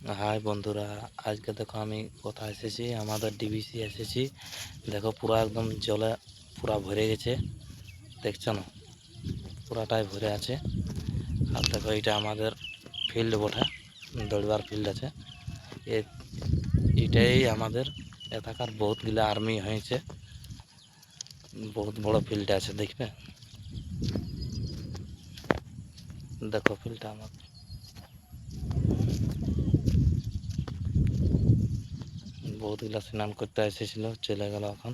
High বন্ধুরা, আজকে দেখো আমি কোথায় এসেছি, আমাদের ডিবিসি এসেছি। দেখো পুরো একদম জলে পুরা ভরে গেছে, দেখছো না? পুরাটাই ভরে আছে। আর দেখো এটা আমাদের ফিল্ড বটে, দৌড়বার ফিল্ড আছে। এটাই আমাদের এলাকার বহুতগুলা আর্মি হয়েছে, বহুত বড় ফিল্ড আছে, দেখবে। দেখো ফিল্ডটা আমার বহুতগুলা স্নান করতে এসেছিল, চলে গেল এখন।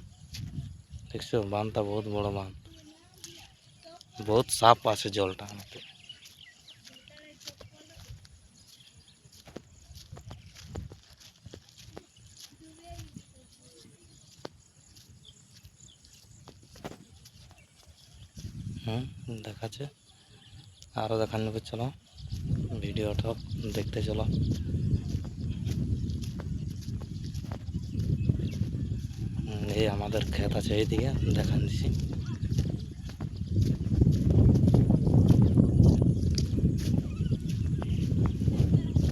দেখছো বাঁধটা বহুত বড় বাঁধ, বহুত সাফ আছে জলটা আমাদের। দেখাচ্ছে, আরও দেখান নেবে, চলো ভিডিওটা দেখতে চলো। এই আমাদের ক্ষেত আছে, এইদিকে দেখান দিছি।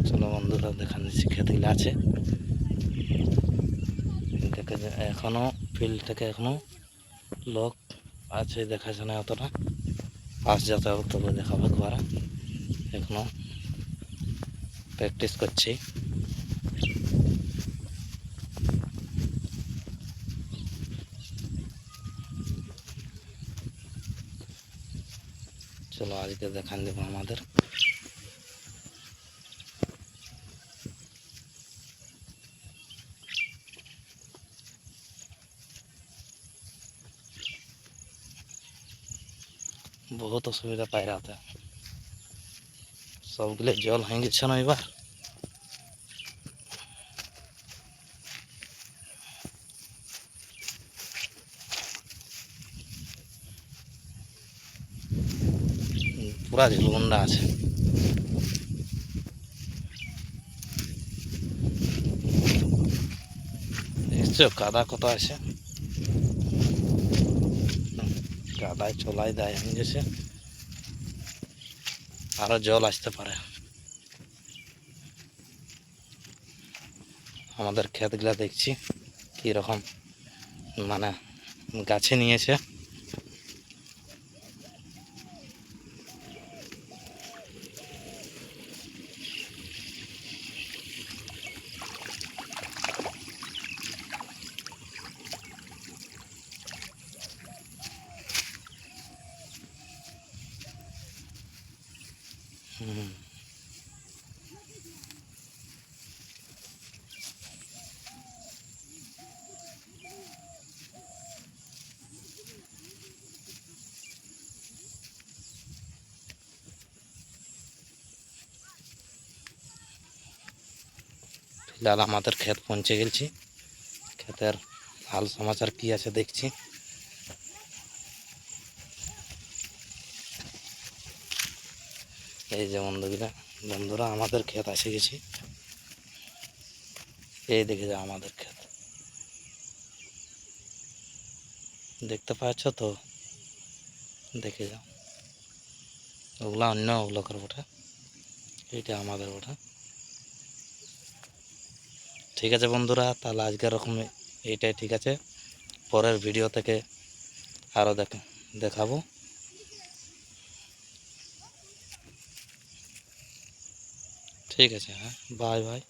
চলো বন্ধুরা দেখান দিচ্ছি, ক্ষেতগুলো আছে দেখে। এখনো ফিল্ড থেকে এখনো লোক আছে, দেখাচ্ছে না অতটা, পাশ যেতে হবে তবে দেখাবো একবার। এখনো প্র্যাকটিস করছি। চলো আজকে দেখান দেবো আমাদের। বহুত অসুবিধা পাই রাতে, সবগুলো জল হয়ে গেছে না এবার। পুরা ঝুলগুন্ডা আছে। দেখছো কাদা কত আছে, কাদায় চলাই দেয় হয়ে গেছে, আরো জল আসতে পারে। আমাদের ক্ষেতগুলা দেখছি কি রকম, মানে গাছে নিয়েছে। ফিলহাল আমাদের ক্ষেত পৌঁছে গেছি, ক্ষেতের হাল সমাচার কি আছে দেখছি। এই যে বন্ধুরা আমাদের ক্ষেত এসে গেছি। এই দেখে যাও আমাদের ক্ষেত, দেখতে পাচ্ছ তো? দেখে যাও, ওগুলা অন্য লোকের বটে, এইটা আমাদের বটে। ঠিক আছে বন্ধুরা, তাহলে আজকের রকম এইটাই ঠিক আছে। পরের ভিডিও থেকে আরও দেখাবো। ঠিক আছে, হ্যাঁ, বাই বাই।